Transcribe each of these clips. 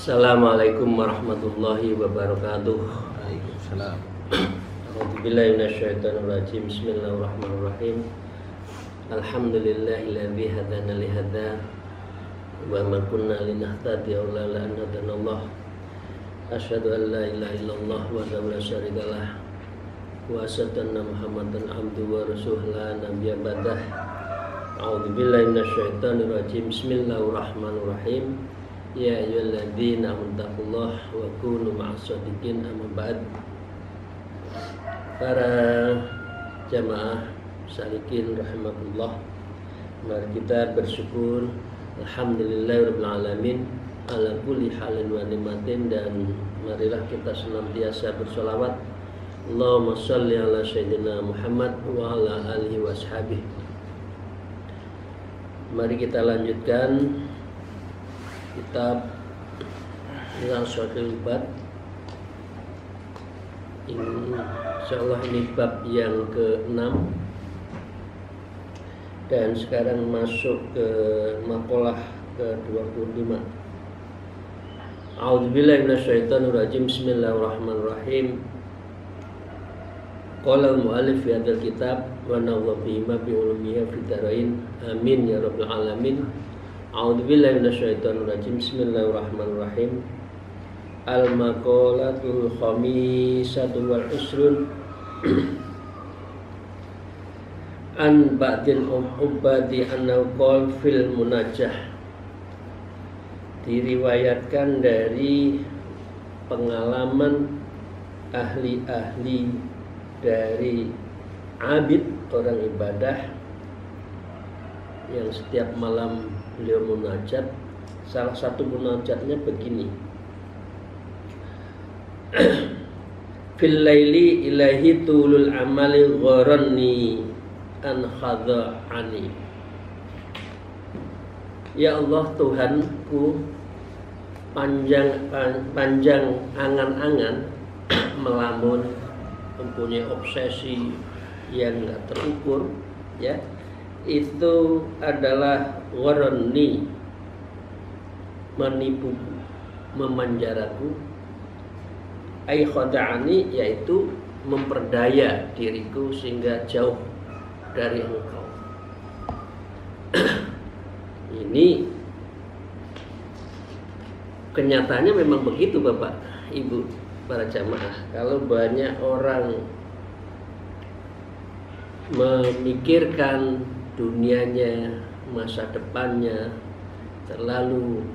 Assalamualaikum warahmatullahi wabarakatuh. Waalaikumsalam. A'udzubillahi minasyaitonirrajim. Bismillahirrahmanirrahim. Alhamdulillahilladzi hadana li hadza wa ma kunna linahtadiya laula an hadanallah. Asyhadu an la ilaha illallah wahdahu la syarikalah wa asyhadu anna Muhammadan abduhu wa rasuluhu la nabiyya ba'dah. A'udzubillahi minasyaitonirrajim. Bismillahirrahmanirrahim. Ya ayyuhalladzina amanu wa kunu ma'as-shadiqin, amma ba'd. Para jamaah salikin rahimakumullah, mari kita bersyukur alhamdulillahirabbil alamin ala kulli halin wa nikmatin, dan marilah kita senantiasa bersolawat Allahumma shalli ala sayyidina Muhammad wa ala alihi wa ashabihi. Mari kita lanjutkan kitab Sahihul Bab. Insyaallah ini bab yang ke-6, dan sekarang masuk ke maqalah ke-25. A'udzubillahi minasyaitonirrajim. Bismillahirrahmanirrahim. Qala al-mu'allif fi hadzal kitab wa nawwa bima bi ulumihi fi darain. Amin ya rabbal alamin. A'udzubillahi minasyaitonirrajim. Bismillahirrahmanirrahim. Al-maqalatul khamisatu wal usrun an ba'dil ubadi annahu qala fil munajjah. Diriwayatkan dari pengalaman ahli-ahli dari abid, orang ibadah yang setiap malam beliau munajat. Salah satu munajatnya begini: fil laili ilahi tulul amali gharani an khada'ani. Ya Allah Tuhanku, panjang angan-angan melamun, mempunyai obsesi yang enggak terukur, ya, itu adalah gharani, menipuku, memanjaraku. Ai khada'ani, yaitu memperdaya diriku sehingga jauh dari engkau. Ini kenyataannya memang begitu, Bapak, Ibu, para jamaah. Kalau banyak orang memikirkan dunianya, masa depannya, terlalu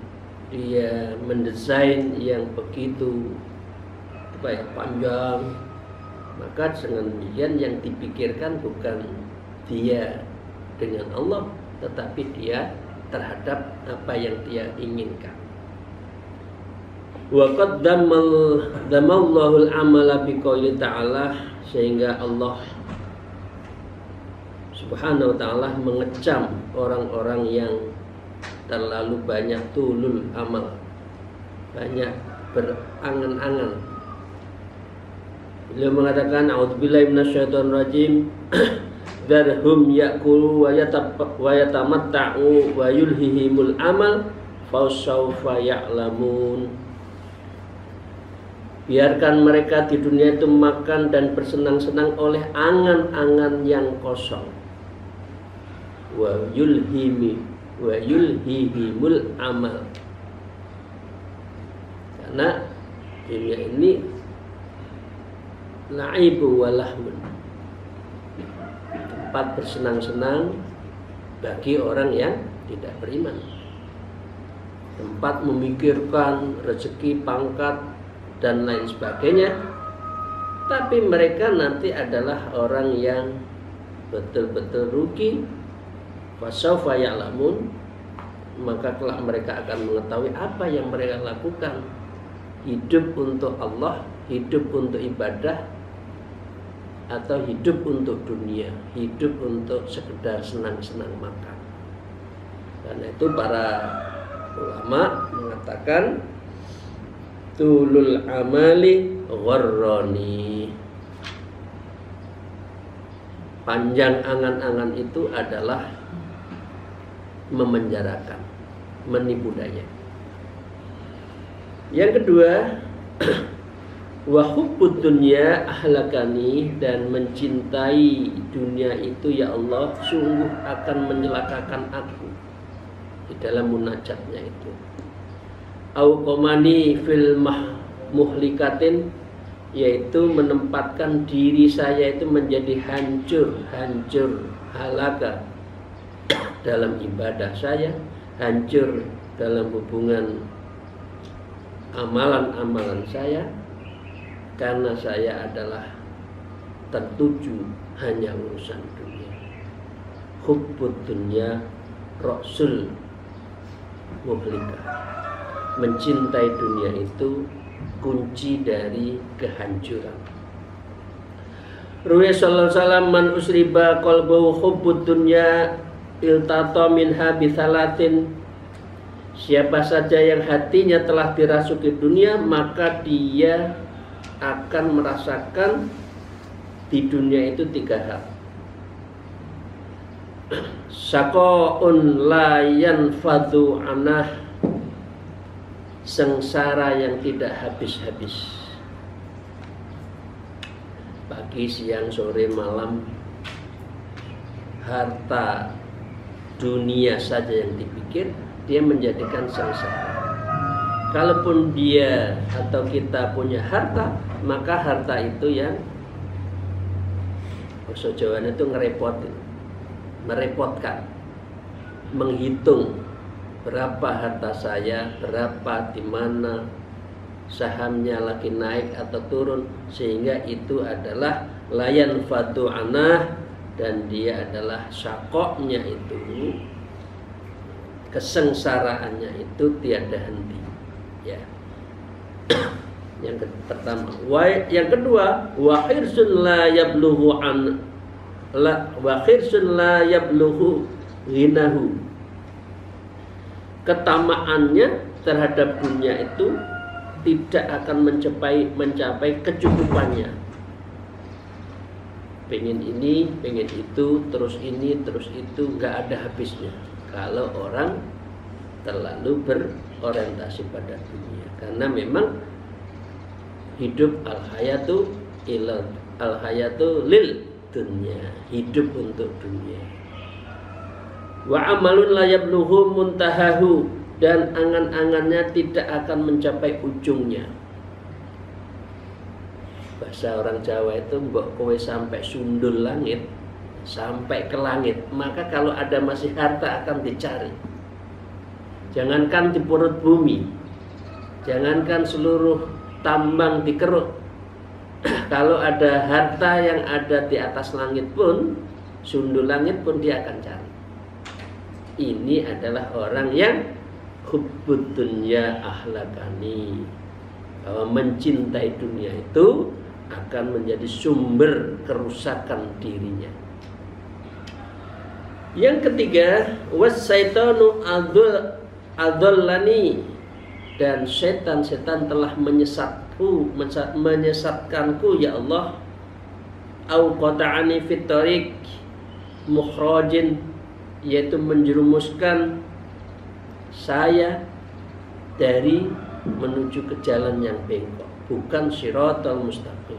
dia mendesain yang begitu panjang, maka dengan demikian yang dipikirkan bukan dia dengan Allah, tetapi dia terhadap apa yang dia inginkan. Wa qad damallahu al-amala biqouli ta'ala, sehingga Allah Subhanahu wa ta'ala mengecam orang-orang yang terlalu banyak tulul amal, banyak berangan-angan. Beliau mengatakan, a'udzubillahi minasyaitonirrajim, darhum ya'kulu wa yatamatta'u wa yulhihimul amal fasawfa ya'lamun. Biarkan mereka di dunia itu makan dan bersenang-senang oleh angan-angan yang kosong. Wa yulhihimul amal. Karena dunia ini la'ibu wa lahmun, tempat bersenang-senang bagi orang yang tidak beriman, tempat memikirkan rezeki, pangkat, dan lain sebagainya. Tapi mereka nanti adalah orang yang betul-betul rugi. Fasawfa ya'lamun, maka kelak mereka akan mengetahui apa yang mereka lakukan. Hidup untuk Allah, hidup untuk ibadah atau hidup untuk dunia, hidup untuk sekedar senang-senang makan. Karena itu para ulama mengatakan tulul amali gharrani. Panjang angan-angan itu adalah memenjarakan, menipu daya. Yang kedua, wa hubbud dunya ahlakani, dan mencintai dunia itu ya Allah sungguh akan menyelakakan aku. Di dalam munajatnya itu. Au qamani fil muhlikatin, yaitu menempatkan diri saya itu menjadi hancur halaka dalam ibadah saya, hancur dalam hubungan amalan-amalan saya, karena saya adalah tertuju hanya urusan dunia. Hubbud dunya rasul muhlikah. Mencintai dunia itu kunci dari kehancuran. Ruwaya sallallahu alaihi wasallam, man usriba qalbuhu hubbud dunya iltata minha bisalatin. Siapa saja yang hatinya telah dirasuki dunia, maka dia akan merasakan di dunia itu 3 hal. Saqaun la yanfadhu anah, sengsara yang tidak habis-habis. Pagi, siang, sore, malam, harta dunia saja yang dipikir, dia menjadikan sengsara. Kalaupun dia atau kita punya harta, maka harta itu yang bahasa Jawanya itu ngerepotin, merepotkan, menghitung berapa harta saya, berapa, di mana sahamnya lagi naik atau turun, sehingga itu adalah layan fatu anah, dan dia adalah syakoknya itu, kesengsaraannya itu tiada henti. Ya. Yang pertama, yang kedua, wa khirsun la yablughu an la wa khirsun la yablughu ghinahu. Ketamaannya terhadap dunia itu tidak akan mencapai kecukupannya. Pengen ini, pengen itu, terus ini, terus itu, nggak ada habisnya. Kalau orang terlalu berorientasi pada dunia, karena memang hidup al-hayatu lil dunya, hidup untuk dunia. Wa amalun la yablughu muntahahu, dan angan-angannya tidak akan mencapai ujungnya. Bahasa orang Jawa itu, mbok kowe sampai sundul langit, sampai ke langit, maka kalau ada masih harta akan dicari. Jangankan di perut bumi, jangankan seluruh tambang dikeruk, kalau ada harta yang ada di atas langit pun, sundul langit pun dia akan cari. Ini adalah orang yang hubbud dunya ahlakani, bahwa mencintai dunia itu akan menjadi sumber kerusakan dirinya. Yang ketiga, wasyaitanu adallani, dan setan-setan telah menyesatkanku ya Allah. Au qata'ani fit tariq mukhrajin, yaitu menjerumuskan saya dari menuju ke jalan yang bengkok, bukan siratal mustaqim,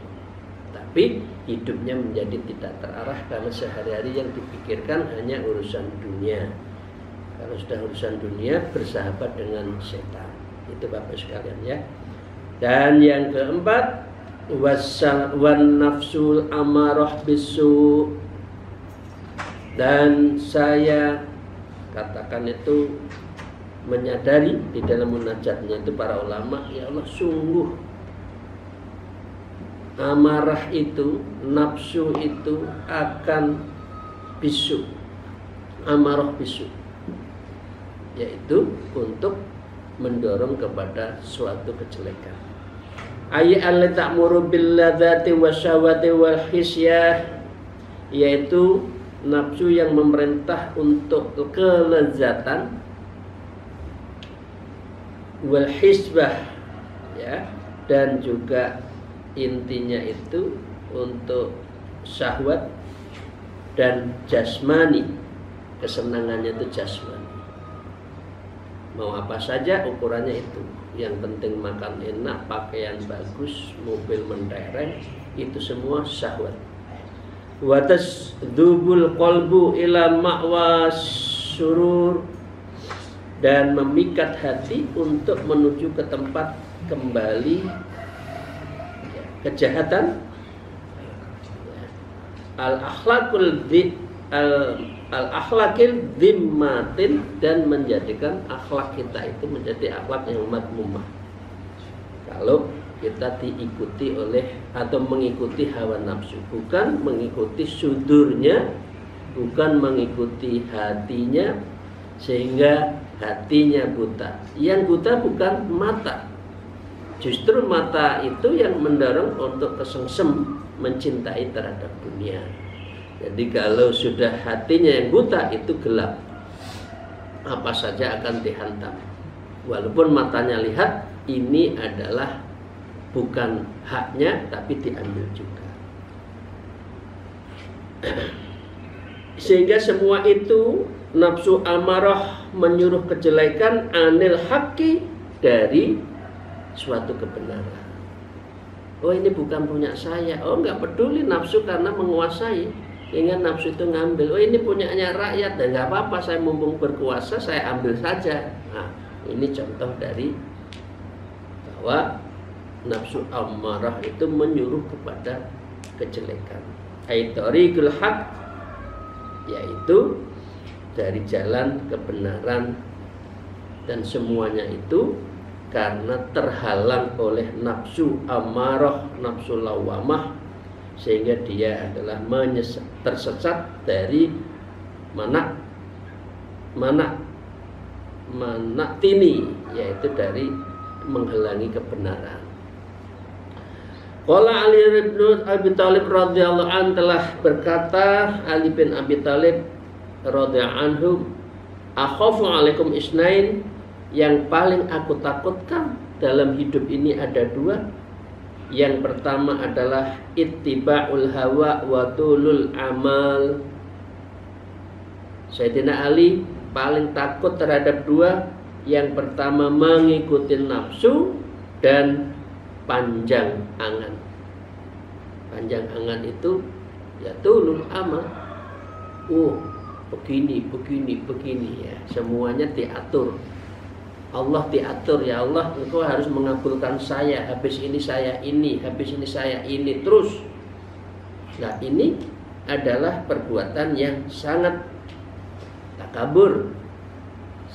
tapi hidupnya menjadi tidak terarah karena sehari-hari yang dipikirkan hanya urusan dunia. Kalau sudah urusan dunia, bersahabat dengan setan. Itu Bapak sekalian ya. Dan yang keempat, wan nafsul amarah bisu, dan saya katakan itu menyadari di dalam munajatnya itu para ulama, ya Allah sungguh amarah itu, nafsu itu akan bisu, amarah bisu, yaitu untuk mendorong kepada suatu kejelekan. Ay alla ta'muru bil ladzati wasyahwati wal khisyah, yaitu nafsu yang memerintah untuk kelezatan, wal hisbah, ya, dan juga intinya itu untuk syahwat dan jasmani. Kesenangannya itu jasmani. Mau apa saja ukurannya itu. Yang penting makan enak, pakaian bagus, mobil mentereng, itu semua syahwat. Wa tasdubul qalbu ila ma'was surur, dan memikat hati untuk menuju ke tempat kembali kejahatan. Al-akhlakil dhimmatin, dan menjadikan akhlak kita itu menjadi akhlak yang madmumah. Kalau kita diikuti oleh atau mengikuti hawa nafsu, bukan mengikuti sudurnya, bukan mengikuti hatinya sehingga hatinya buta. Yang buta bukan mata, justru mata itu yang mendorong untuk kesengsem mencintai terhadap dunia. Jadi kalau sudah hatinya yang buta, itu gelap, apa saja akan dihantam. Walaupun matanya lihat ini adalah bukan haknya, tapi diambil juga. Sehingga semua itu nafsu amarah menyuruh kejelekan, anil haqqi, dari suatu kebenaran. Oh, ini bukan punya saya. Oh, nggak peduli nafsu karena menguasai. Ingat nafsu itu ngambil. Oh, ini punyanya rakyat, dan nggak apa-apa, saya mumpung berkuasa saya ambil saja. Nah, ini contoh dari bahwa nafsu amarah itu menyuruh kepada kejelekan. Aitoriqul haq, yaitu dari jalan kebenaran, dan semuanya itu karena terhalang oleh nafsu amarah, nafsu lawamah, sehingga dia adalah tersesat dari mana tini, yaitu dari menghalangi kebenaran. Qala Ali bin Abi Thalib radhiyallahu anhu, telah berkata Ali bin Abi Thalib radhiyallahu anhu, akhafu alaikum isnain, yang paling aku takutkan dalam hidup ini ada dua. Yang pertama adalah ittiba'ul hawa wa tulul amal. Sayyidina Ali paling takut terhadap dua. Yang pertama mengikuti nafsu, dan panjang angan. Panjang angan itu ya tulul amal. Oh, begini ya, semuanya diatur. Allah diatur, ya Allah, engkau harus mengabulkan saya, habis ini saya ini, habis ini saya ini, terus. Nah, ini adalah perbuatan yang sangat takabur.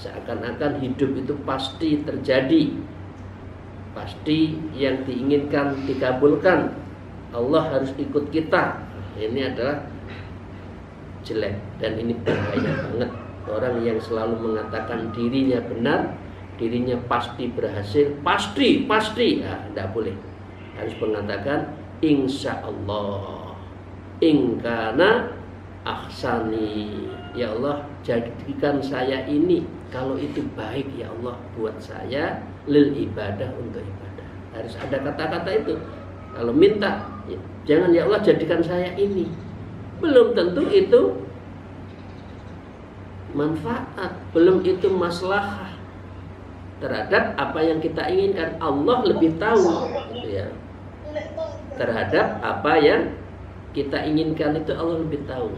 Seakan-akan hidup itu pasti terjadi, pasti yang diinginkan dikabulkan, Allah harus ikut kita. Ini adalah jelek, dan ini bahaya banget. Orang yang selalu mengatakan dirinya benar, dirinya pasti berhasil, pasti, ya, tidak boleh. Harus mengatakan insya Allah, ingkana ahsani, ya Allah jadikan saya ini, kalau itu baik ya Allah buat saya, lil ibadah, untuk ibadah. Harus ada kata-kata itu. Kalau minta, ya, jangan ya Allah jadikan saya ini, belum tentu itu manfaat, belum itu maslahah terhadap apa yang kita inginkan. Allah lebih tahu, gitu ya. Terhadap apa yang kita inginkan itu Allah lebih tahu.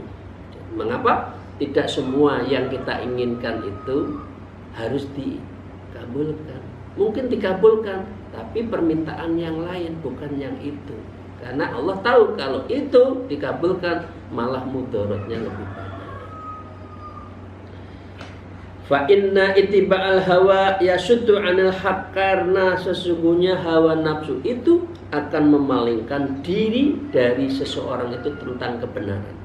Mengapa tidak semua yang kita inginkan itu harus dikabulkan? Mungkin dikabulkan, tapi permintaan yang lain, bukan yang itu. Karena Allah tahu kalau itu dikabulkan malah mudaratnya lebih banyak. Fa inna ittiba'al hawa yasuddu 'anil haq, karena sesungguhnya hawa nafsu itu akan memalingkan diri dari seseorang itu tentang kebenaran.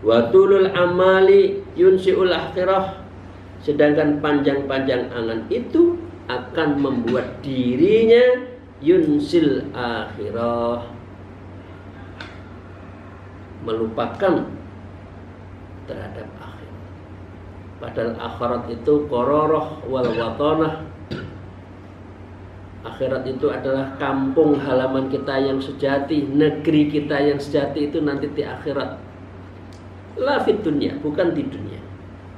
Wa tulul amali yunsiul akhirah, sedangkan panjang-panjang angan itu akan membuat dirinya yunsil akhirah, melupakan terhadap akhir. Padahal akhirat itu qararah wal watanah. Akhirat itu adalah kampung halaman kita yang sejati, negeri kita yang sejati itu nanti di akhirat. La fit dunya, bukan di dunia.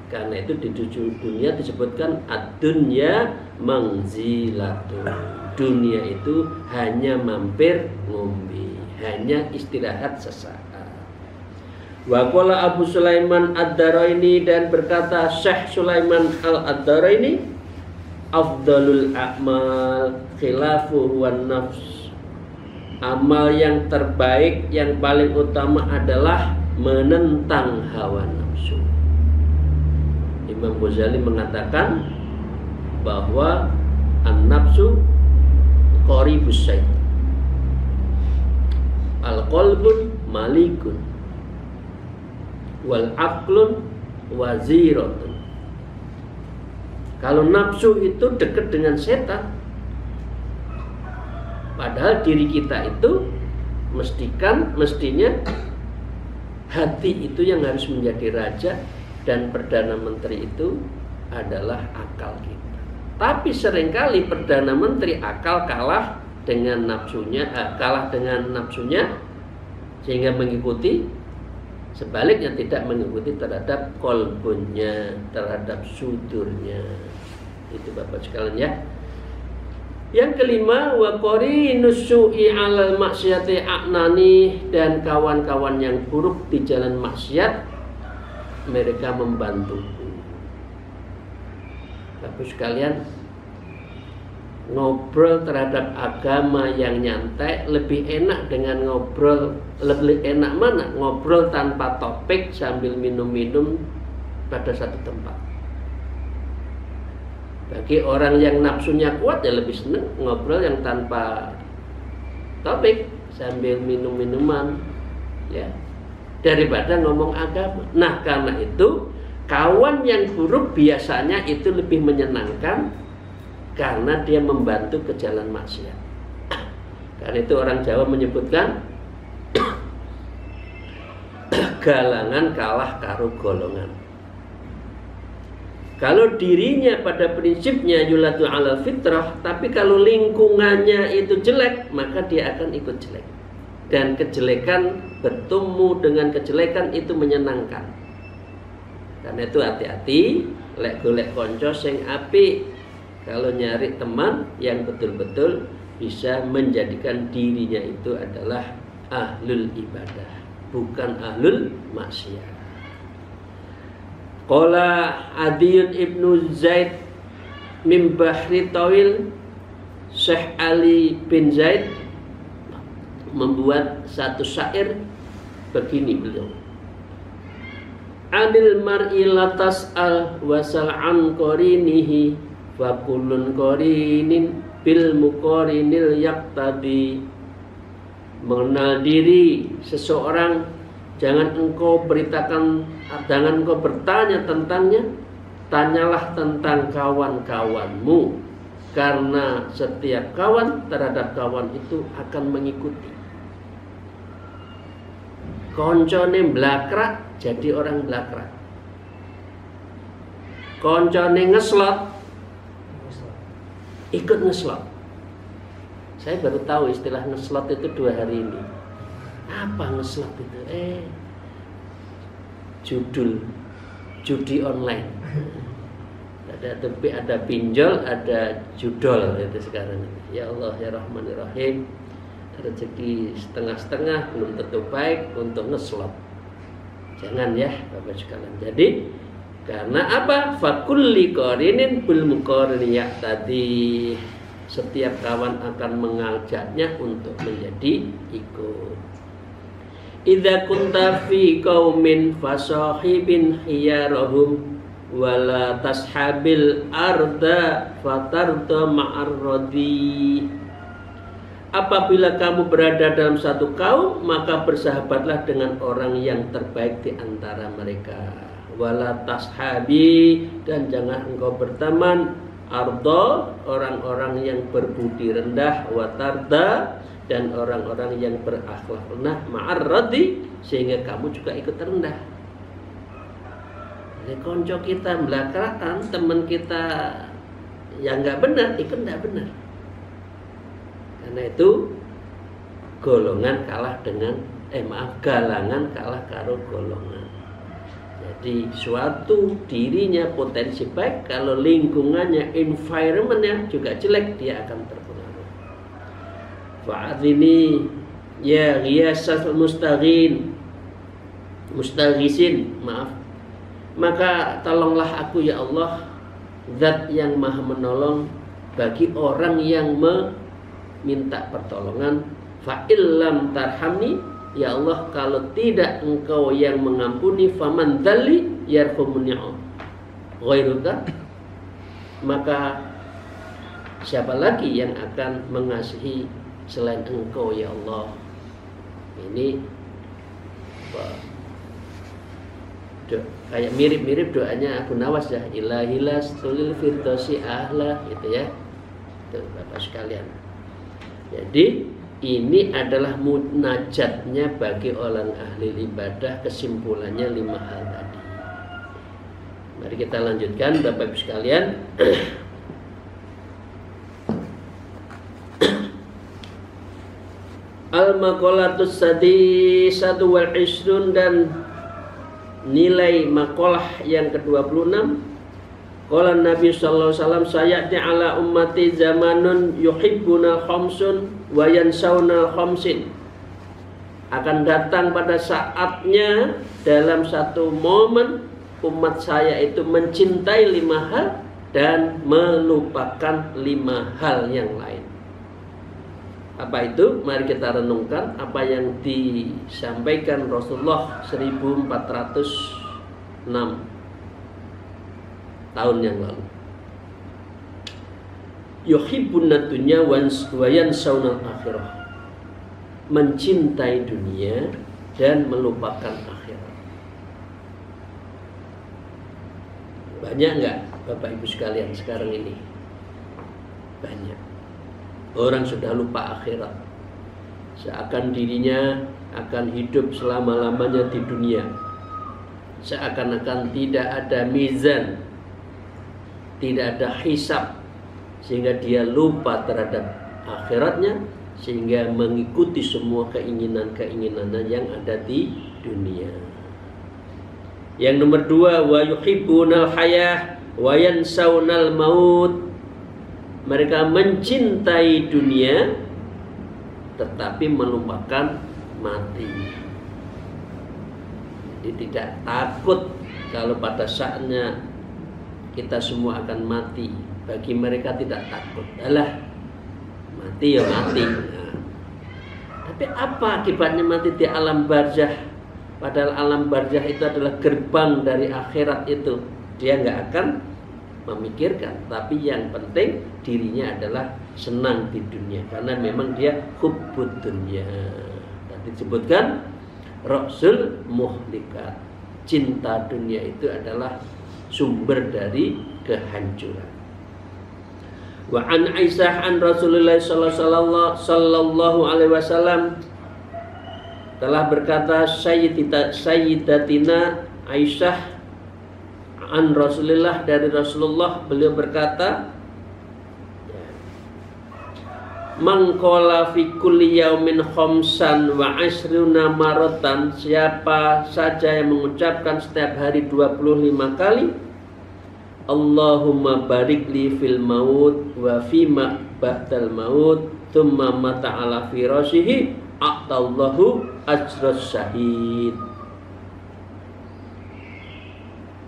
Karena itu di dunia disebutkan ad-dunya manzilatun. Dunia itu hanya mampir ngombe, hanya istirahat sesaat. Wa qala Abu Sulaiman Ad-Daraini, dan berkata Syekh Sulaiman Al-Ad-Daraini, afdalul a'mal khilafu wan nafs. Amal yang terbaik, yang paling utama adalah menentang hawa nafsu. Imam Ghazali mengatakan bahwa an-nafsu qaribus syaitan, al-qalbun malikun, wal aqlun waziratun. Kalau nafsu itu dekat dengan setan, padahal diri kita itu mestinya hati itu yang harus menjadi raja, dan Perdana Menteri itu adalah akal kita. Tapi seringkali Perdana Menteri akal kalah dengan nafsunya, sehingga mengikuti, sebaliknya tidak mengikuti terhadap kolbunnya, terhadap sudurnya. Itu Bapak sekalian ya. Yang kelima, wa qarinus su'i 'alal maksiati a'nani, dan kawan-kawan yang buruk di jalan maksiat mereka membantu. Bapak sekalian, ngobrol terhadap agama yang nyantai lebih enak dengan lebih enak mana? Ngobrol tanpa topik sambil minum-minum pada satu tempat. Bagi orang yang nafsunya kuat ya lebih senang ngobrol yang tanpa topik sambil minum-minuman, ya, daripada ngomong agama. Nah, karena itu kawan yang buruk biasanya itu lebih menyenangkan, karena dia membantu ke jalan maksiat. Karena itu orang Jawa menyebutkan galangan kalah karo golongan. Kalau dirinya pada prinsipnya yulatu ala fitrah, tapi kalau lingkungannya itu jelek, maka dia akan ikut jelek. Dan kejelekan, bertemu dengan kejelekan itu menyenangkan. Karena itu hati-hati, lek golek konco sing apik. Kalau nyari teman yang betul-betul bisa menjadikan dirinya itu adalah ahlul ibadah, bukan ahlul maksiat. Qala Adiyun ibnu Zaid min Bahri Tawil, Syekh Ali bin Zaid membuat satu syair begini beliau. Adil mar'i latas al wasal an qarinihi wa kullun qarinin bil muqarinil yaqtadi. Mengenal diri seseorang, jangan engkau bertanya tentangnya, tanyalah tentang kawan-kawanmu, karena setiap kawan terhadap kawan itu akan mengikuti. Koncone blakrak jadi orang blakrak, koncone ngeslot ikut ngeslot. Saya baru tahu istilah ngeslot itu 2 hari ini. Apa ngeslot itu? Judi online. Ada pinjol, ada judol itu sekarang. Ya Allah ya Rahman ya Rahim. Rezeki setengah-setengah belum tentu baik untuk ngeslot. Jangan ya Bapak sekalian. Jadi karena apa? Fakulli qarinin bil muqarini tadi. Setiap kawan akan mengajaknya untuk menjadi ikut. Idza kunta fi qaumin fasahibin khiyarahum wala tashabil arda fatarda ma'ar radi. Apabila kamu berada dalam satu kaum, maka bersahabatlah dengan orang yang terbaik di antara mereka. Wala tashabi, dan jangan engkau berteman ardo, orang-orang yang berbudi rendah, watarda, dan orang-orang yang berakhlak rendah, ma'arradi, sehingga kamu juga ikut rendah. Jadi konco kita belakang, teman kita yang nggak benar, ikut nggak benar. Karena itu golongan kalah dengan galangan kalah karo golongan. Jadi suatu dirinya potensi baik, kalau lingkungannya, environmentnya juga jelek, dia akan terpengaruh. Fa'adhini ya ghiyasal mustaghisin, maaf. Maka tolonglah aku ya Allah, Zat yang maha menolong bagi orang yang meminta pertolongan. Fa'illam tarhamni, ya Allah, kalau tidak engkau yang mengampuni, faman dzalli yarhamuni ghairuka, maka siapa lagi yang akan mengasihi selain engkau ya Allah. Ini kayak mirip-mirip doanya Abu Nawas ya, ilahilas tulil firdausi ahla, gitu ya. Itu Bapak sekalian. Jadi ini adalah munajatnya bagi orang ahli ibadah, kesimpulannya 5 hal tadi. Mari kita lanjutkan Bapak Ibu sekalian. Al-maqalatus sadisatu wal ishrun, dan nilai maqalah yang ke-26. Qala Nabi sallallahu alaihi wasallam, sayati ala ummati zamanun yuhibbuna khamsun wa yansawna khamsin. Akan datang pada saatnya, dalam satu momen, umat saya itu mencintai 5 hal dan melupakan 5 hal yang lain. Apa itu? Mari kita renungkan apa yang disampaikan Rasulullah 1406 tahun yang lalu. Yuhibbuna dunya wa yansawna akhirah. Mencintai dunia dan melupakan akhirat. Banyak nggak Bapak Ibu sekalian sekarang ini? Banyak. Orang sudah lupa akhirat, seakan dirinya akan hidup selama-lamanya di dunia, seakan-akan tidak ada mizan, tidak ada hisab, sehingga dia lupa terhadap akhiratnya, sehingga mengikuti semua keinginan-keinginannya yang ada di dunia. Yang nomor 2, wa yuhibbunal hayah wa yansawnal maut. Mereka mencintai dunia tetapi melupakan mati. Jadi tidak takut kalau pada saatnya kita semua akan mati. Bagi mereka tidak takut. Alah, mati ya mati. Nah, tapi apa akibatnya mati di alam barzah? Padahal alam barzah itu adalah gerbang dari akhirat itu. Dia nggak akan memikirkan, tapi yang penting dirinya adalah senang di dunia, karena memang dia hubbud dunya. Tadi disebutkan Rasul muhlikat, cinta dunia itu adalah sumber dari kehancuran. Wa an Aisyah an Rasulullah sallallahu alaihi wasallam telah berkata Sayyidatina Aisyah an Rasulullah, dari Rasulullah, beliau berkata, mangkola fi kulli yaumin khamsan wa ashruna maratan, siapa saja yang mengucapkan setiap hari 25 kali Allahumma barik li fil maut wa fima ba'dal maut thumma mata ala firashihi a'tallahu ajras syahid.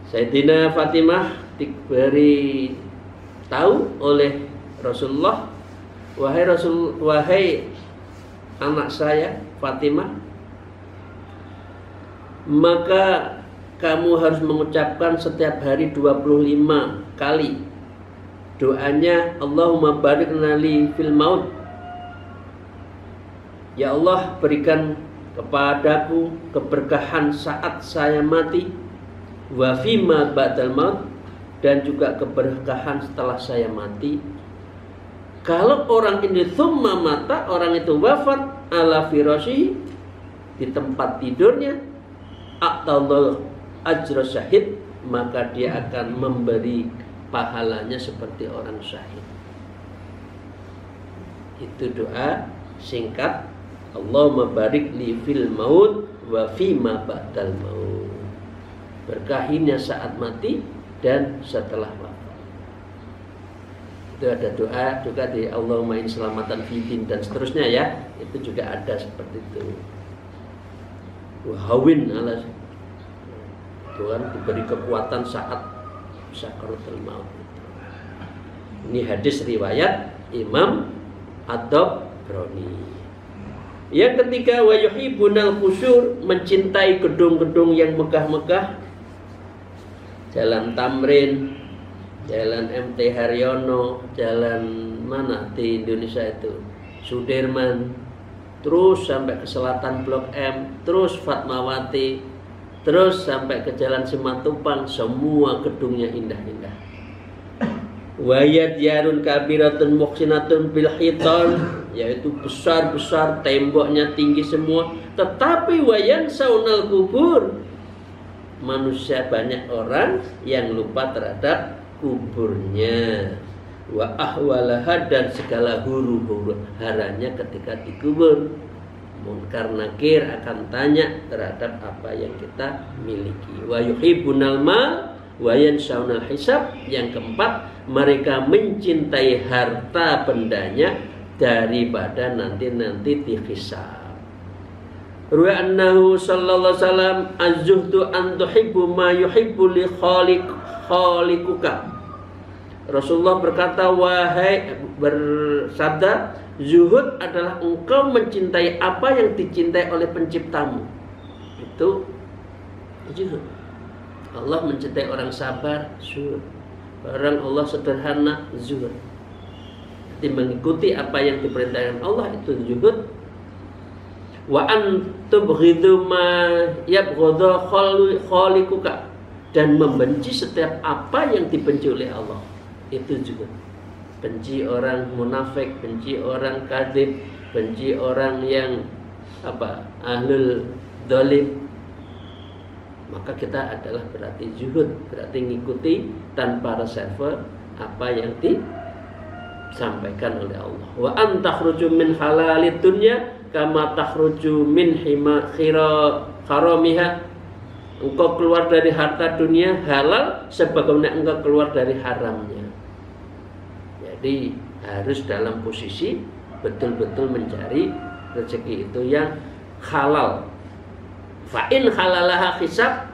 Sayyidina Fatimah diberi tahu oleh Rasulullah, wahai anak saya Fatimah, maka kamu harus mengucapkan setiap hari 25 kali doanya Allahumma barik li fil maut. Ya Allah, berikan kepadaku keberkahan saat saya mati, wa fima ba'dal maut, dan juga keberkahan setelah saya mati. Kalau orang ini thumma mata, orang itu wafat ala firasyi, di tempat tidurnya, a'tallahu ajra syahid, maka dia akan memberi pahalanya seperti orang syahid. Itu doa singkat, Allahumma barik li fil maut wa fima ba'dal maut. Berkahinya saat mati dan setelah wafat. Itu ada doa juga di Allahumma in selamatan fitin dan seterusnya ya. Itu juga ada seperti itu. Wahawin ala Tuhan diberi kekuatan saat sakaratul maut. Ini hadis riwayat Imam Ad-Dabrani. Yang ketiga, wa yuhibbunal qusur, mencintai gedung-gedung yang megah-megah. Jalan Tamrin, Jalan MT Haryono, jalan mana di Indonesia itu? Sudirman, terus sampai ke selatan Blok M, terus Fatmawati, terus sampai ke Jalan Simatupang, semua gedungnya indah-indah. Wayat yarun kabiratun muhsinatun bil hitan, yaitu besar-besar, temboknya tinggi semua. Tetapi wayan saunal kubur, manusia banyak orang yang lupa terhadap kuburnya. Wa ahwalaha, dan segala huru haranya ketika dikubur. Munkar nakir akan tanya terhadap apa yang kita miliki. Wa yuhibbunal mal wa yansaunal hisab. Yang keempat, mereka mencintai harta bendanya daripada nanti dihisab. Ruwa annahu sallallahu alaihi wasallam az-zuhdu an tuhibbu ma yuhibbu li khaliquka. Rasulullah berkata, bersabda, zuhud adalah engkau mencintai apa yang dicintai oleh penciptamu. Itu zuhud. Allah mencintai orang sabar, zuhud. Orang Allah sederhana, zuhud. Jadi mengikuti apa yang diperintahkan Allah, itu zuhud. Wa an tubghidu ma yabghadha khaliquka, dan membenci setiap apa yang dibenci oleh Allah. Itu juga benci orang munafik, benci orang kadzib, benci orang yang ahlul zalim. Maka kita adalah berarti zuhud, berarti ngikuti tanpa reserve apa yang disampaikan oleh Allah. Wa an takhruju min halalid dunya kama takhruju min haramiha. Engkau keluar dari harta dunia halal sebagaimana engkau keluar dari haramnya. Jadi harus dalam posisi betul-betul mencari rezeki itu yang halal. Fa'in halalaha hisab,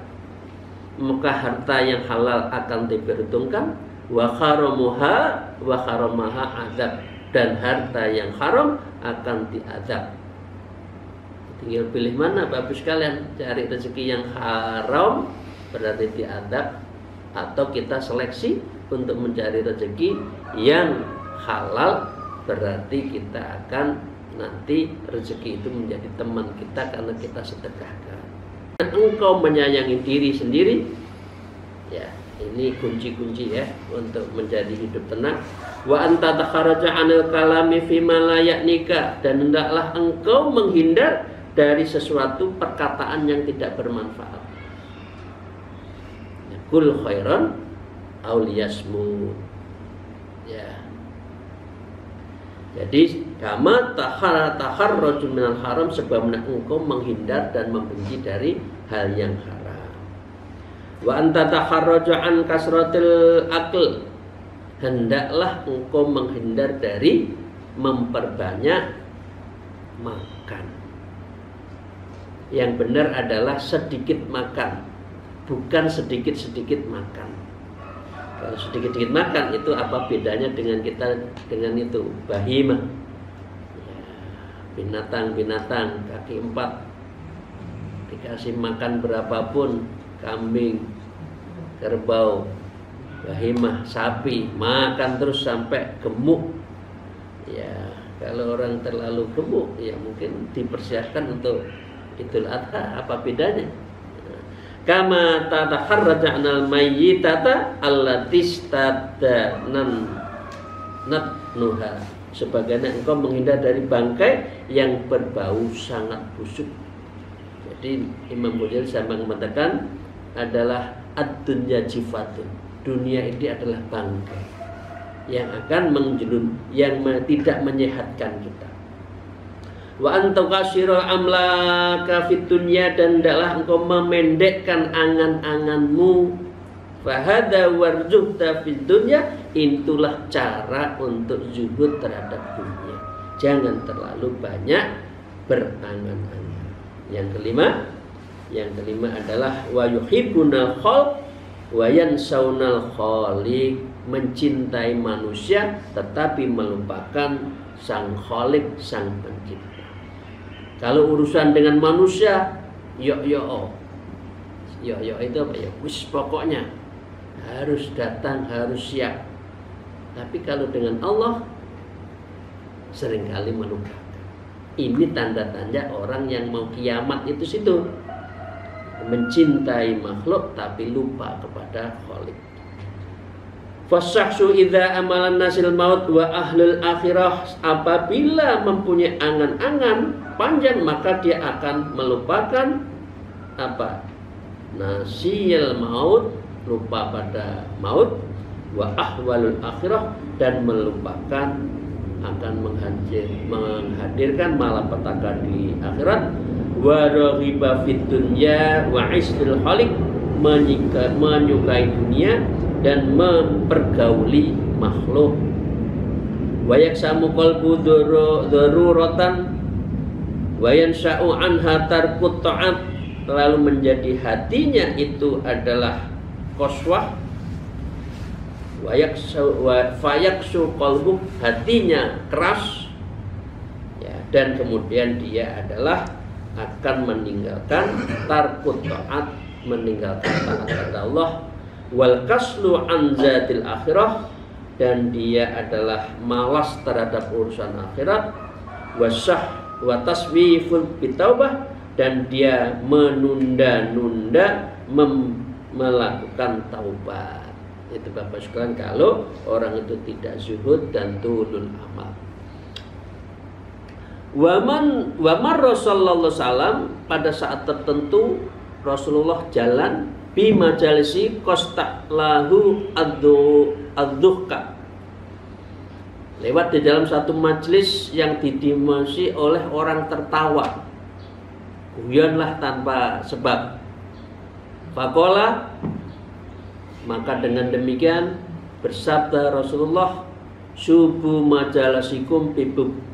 maka harta yang halal akan diperhitungkan. Wa haramuha wa haramaha azab, dan harta yang haram akan diazab. Tinggal pilih mana Bapak sekalian, cari rezeki yang haram berarti diazab, atau kita seleksi untuk mencari rezeki yang halal, berarti kita akan nanti rezeki itu menjadi teman kita karena kita sedekahkan. Dan engkau menyayangi diri sendiri, ya ini kunci-kunci ya untuk menjadi hidup tenang. Wa anta takharaja 'anil kalami fima la ya'nika, dan hendaklah engkau menghindar dari sesuatu perkataan yang tidak bermanfaat. Kul khairan auliyasmu, ya. Jadi kama taharraju minal haram, sebagaimana engkau menghindar dan membenci dari hal yang haram. Wa anta taharraju an kasratil akl, hendaklah engkau menghindar dari memperbanyak makan. Yang benar adalah sedikit makan, bukan sedikit-sedikit makan. Kalau sedikit-sedikit makan itu apa bedanya dengan kita dengan itu bahimah, ya, binatang-binatang kaki 4 dikasih makan berapapun, kambing, kerbau, bahimah, sapi, makan terus sampai gemuk. Ya kalau orang terlalu gemuk, ya mungkin dipersiapkan untuk Idul Adha, apa bedanya? kama tataharraja anal mayyitata allatistadanan natnuha, sebagaimana engkau menghindar dari bangkai yang berbau sangat busuk. Jadi Imam Ghazali sama mengatakan adalah ad-dunya jifatun, dunia ini adalah bangkai yang akan menjelun, yang tidak menyehatkan kita. Wa antukasirul amlaka fid dunya, dan hendaklah engkau memendekkan angan-anganmu. Fahada warjuhta fid dunya, itulah cara untuk zuhud terhadap dunia. Jangan terlalu banyak berangan-angan. Yang kelima adalah wa yuhibbunal khalq wa yansaunal khaliq, mencintai manusia tetapi melupakan sang khaliq, sang pencipta. Kalau urusan dengan manusia, yo itu apa ya? Wis pokoknya harus datang, harus siap. Tapi kalau dengan Allah seringkali melupakan. Ini tanda-tanda orang yang mau kiamat itu situ. Mencintai makhluk tapi lupa kepada khaliq. Fasahsu idza amalan nasil maut wa ahlul akhirah, apabila mempunyai angan-angan panjang maka dia akan melupakan apa? Nasil maut, lupa pada maut, wa ahwalul akhirah, dan melupakan akan menghadirkan malapetaka di akhirat. Wa raghiba fid dunya wa isril khaliq, menyukai dunia dan mempergauli makhluk. Wa yaksamu qalbu daruratan wa yansha'u anha tarkut ta'at, lalu menjadi hatinya itu adalah qaswah. Wa fayaksu qalbu, hatinya keras ya, dan kemudian dia adalah akan meninggalkan tarkut ta'at, meninggalkan taat kepada Allah. Wal kaslu an zatil akhirah, dan dia adalah malas terhadap urusan akhirat. Wasah wa taswiful bitaubah, dan dia menunda-nunda melakukan taubat. Itu Bapak sekalian, kalau orang itu tidak zuhud dan tulul amal. Waman Rasulullah SAW, pada saat tertentu Rasulullah jalan bi majalisi qastaklahu adzuhka, lewat di dalam satu majelis yang didimensi oleh orang tertawa, guyonlah tanpa sebab. Faqala, maka dengan demikian bersabda Rasulullah, subuh majalasikum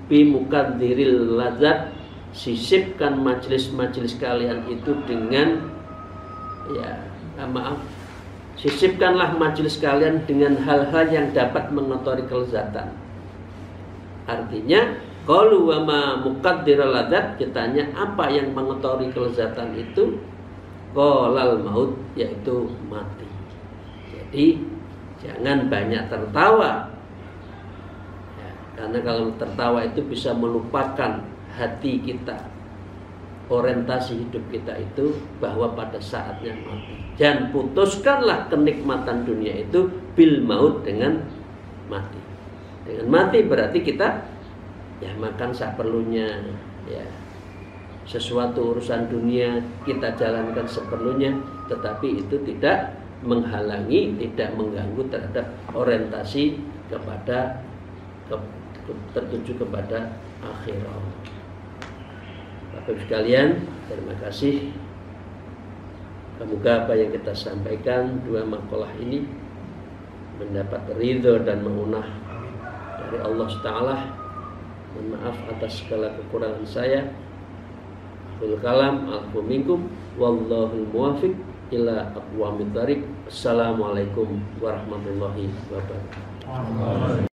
bi mukadziril ladzat, sisipkan majelis-majelis kalian itu dengan sisipkanlah majelis kalian dengan hal-hal yang dapat mengotori kelezatan. Artinya, qalu wa ma muqaddirul ladzat, ditanya apa yang mengotori kelezatan itu? Qalal maut, yaitu mati. Jadi jangan banyak tertawa ya, karena kalau tertawa itu bisa melupakan hati kita, orientasi hidup kita itu bahwa pada saatnya mati. Dan putuskanlah kenikmatan dunia itu bil maut, dengan mati. Dengan mati berarti kita ya makan seperlunya, ya sesuatu urusan dunia kita jalankan seperlunya, tetapi itu tidak menghalangi, tidak mengganggu terhadap orientasi kepada tertuju kepada akhirat. Bapak sekalian, terima kasih. Semoga apa yang kita sampaikan, dua makalah ini mendapat ridho dan mengunah dari Allah Ta'ala. Mohon maaf atas segala kekurangan saya. Akhirul kalam, alfu minkum, wallahul muwafiq ila aqwamit thariq. Assalamualaikum warahmatullahi wabarakatuh.